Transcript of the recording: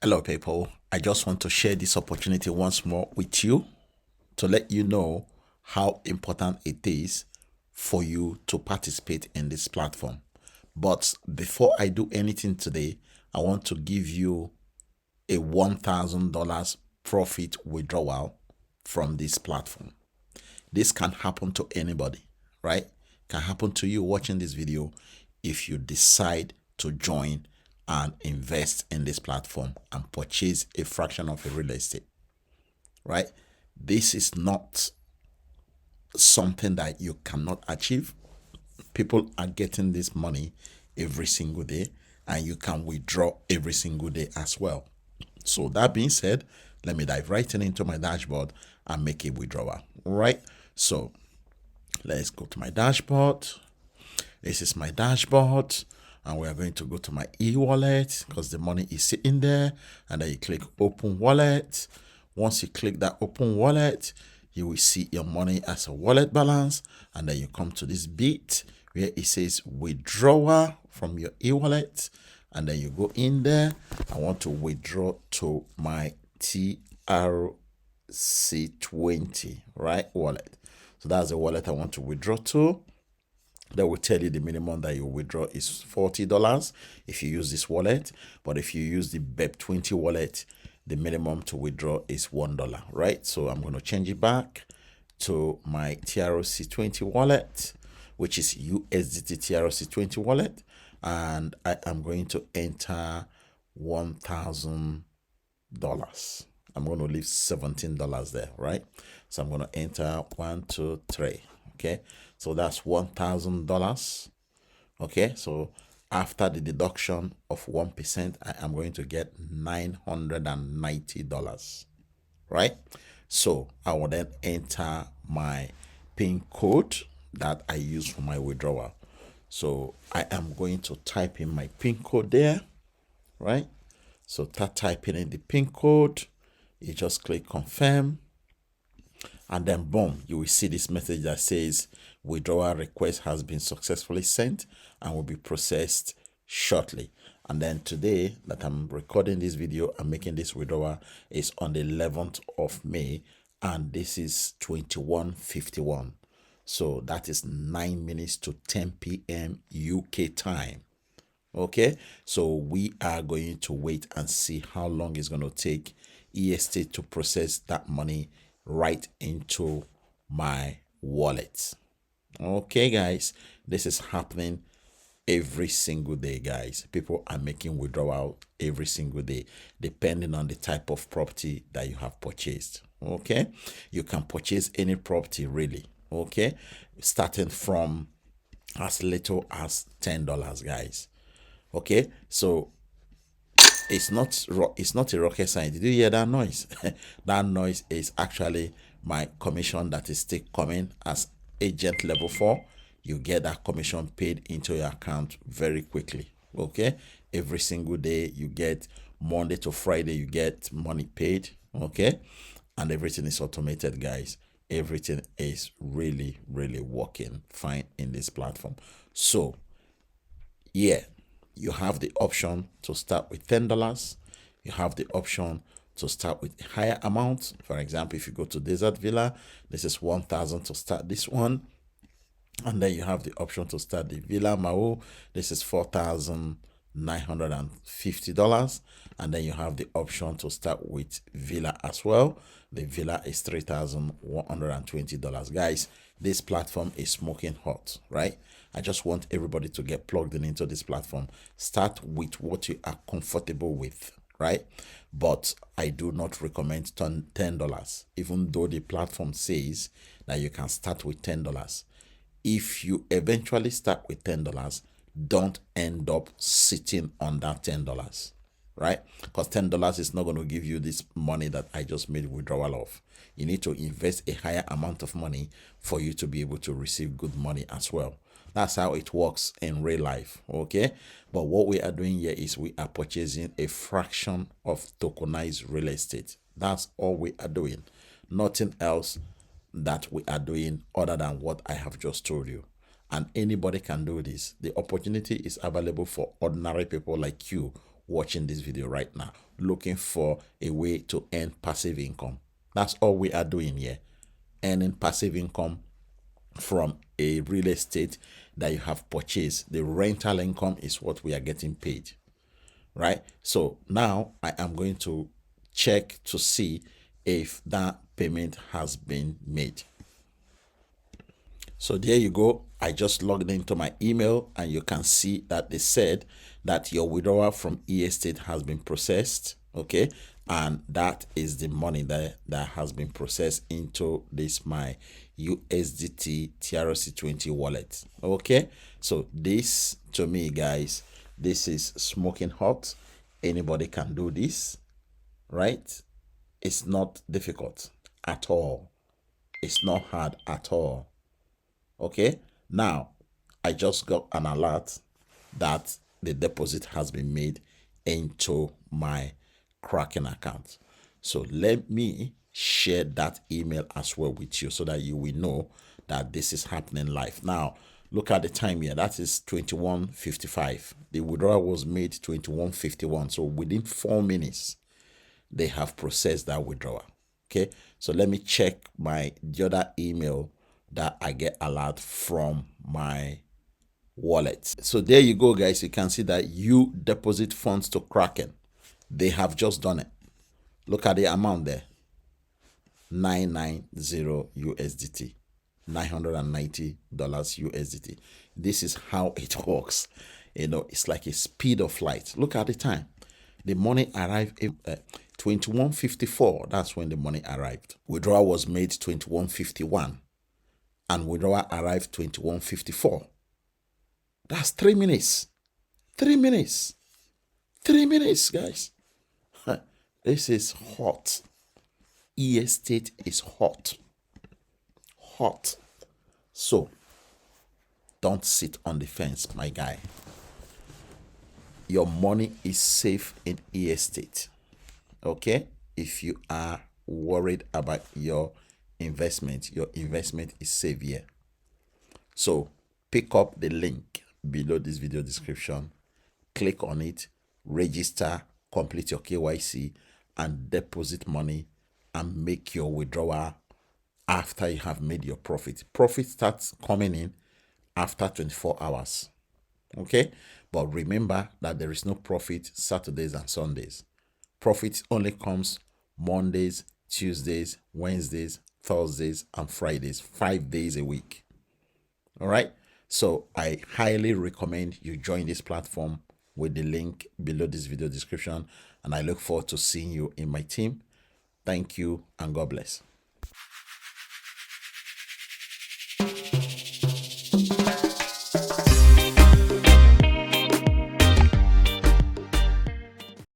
Hello, people. I just want to share this opportunity once more with you to let you know how important it is for you to participate in this platform. But before I do anything today, I want to give you a $1,000 profit withdrawal from this platform. This can happen to anybody, right? Can happen to you watching this video if you decide to join and invest in this platform and purchase a fraction of a real estate, right? This is not something that you cannot achieve. People are getting this money every single day, and you can withdraw every single day as well. So that being said, let me dive right into my dashboard and make a withdrawal, right? So let's go to my dashboard. This is my dashboard, and we are going to go to my e-wallet because the money is sitting there, and then you click open wallet. Once you click that open wallet, you will see your money as a wallet balance, and then you come to this bit where it says withdrawal from your e-wallet, and then you go in there. I want to withdraw to my TRC20, right, wallet. So that's the wallet I want to withdraw to. That will tell you the minimum that you withdraw is $40 if you use this wallet. But if you use the BEP20 wallet, the minimum to withdraw is $1, right? So I'm going to change it back to my TRC20 wallet, which is USDT TRC20 wallet. And I am going to enter $1,000. I'm going to leave $17 there, right? So I'm going to enter 1, 2, 3. Okay, so that's $1,000. Okay, so after the deduction of 1%, I am going to get $990, right? So I will then enter my PIN code that I use for my withdrawal. So I am going to type in my PIN code there, right? So start typing in the PIN code. You just click confirm. And then boom, you will see this message that says withdrawal request has been successfully sent and will be processed shortly. And then today that I'm recording this video and making this withdrawal is on the 11th of May, and this is 21:51. So that is 9 minutes to 10 p.m. UK time. Okay, so we are going to wait and see how long it's going to take EST to process that money right into my wallet. Okay, guys, this is happening every single day, guys. People are making withdrawal every single day, depending on the type of property that you have purchased. Okay, you can purchase any property really. Okay, starting from as little as $10, guys. Okay, so it's not a rocket science. Did you hear that noise? That noise is actually my commission that is still coming as agent level 4. You get that commission paid into your account very quickly. Okay, every single day you get, Monday to Friday you get money paid. Okay, and everything is automated, guys. Everything is really working fine in this platform. So yeah, you have the option to start with $10. You have the option to start with a higher amount. For example, if you go to Desert Villa, this is 1,000 to start this one. And then you have the option to start the Villa Mau. This is $4,950. And then you have the option to start with Villa as well. The Villa is $3,120. Guys, this platform is smoking hot, right? I just want everybody to get plugged in into this platform. Start with what you are comfortable with, right? But I do not recommend $10, even though the platform says that you can start with $10. If you eventually start with $10, don't end up sitting on that $10, right? Because $10 is not going to give you this money that I just made withdrawal of. You need to invest a higher amount of money for you to be able to receive good money as well. That's how it works in real life. Okay, but what we are doing here is we are purchasing a fraction of tokenized real estate. That's all we are doing. Nothing else that we are doing other than what I have just told you. And anybody can do this. The opportunity is available for ordinary people like you watching this video right now, looking for a way to earn passive income. That's all we are doing here, earning passive income from a real estate that you have purchased. The rental income is what we are getting paid, right? So now I am going to check to see if that payment has been made. So there you go. I just logged into my email and you can see that they said that your withdrawal from e-estate has been processed. Okay. And that is the money that has been processed into this my USDT TRC20 wallet. Okay. So this, to me, guys, this is smoking hot. Anybody can do this, right? It's not difficult at all. It's not hard at all. Okay, now I just got an alert that the deposit has been made into my Kraken account. So let me share that email as well with you so that you will know that this is happening live. Now look at the time here. That is 21:55. The withdrawal was made 21:51. So within 4 minutes, they have processed that withdrawal. Okay, so let me check the other email that I get alert from my wallet. So there you go, guys. You can see that you deposit funds to Kraken. They have just done it. Look at the amount there. 990 USDT. $990 USDT. This is how it works. You know, it's like a speed of light. Look at the time. The money arrived 21:54. That's when the money arrived. Withdrawal was made 21:51. And withdrawal arrived 21:54. That's 3 minutes. 3 minutes. 3 minutes, guys. This is hot. E-estate is hot. Hot. So, don't sit on the fence, my guy. Your money is safe in e-estate. Okay? If you are worried about your investment is safe here. So pick up the link below this video description, click on it, register, complete your KYC, and deposit money and make your withdrawal after you have made your profit. Profit starts coming in after 24 hours. Okay, but remember that there is no profit Saturdays and Sundays. Profit only comes Mondays, Tuesdays, Wednesdays, Thursdays, and Fridays, 5 days a week. All right. So I highly recommend you join this platform with the link below this video description. And I look forward to seeing you in my team. Thank you and God bless.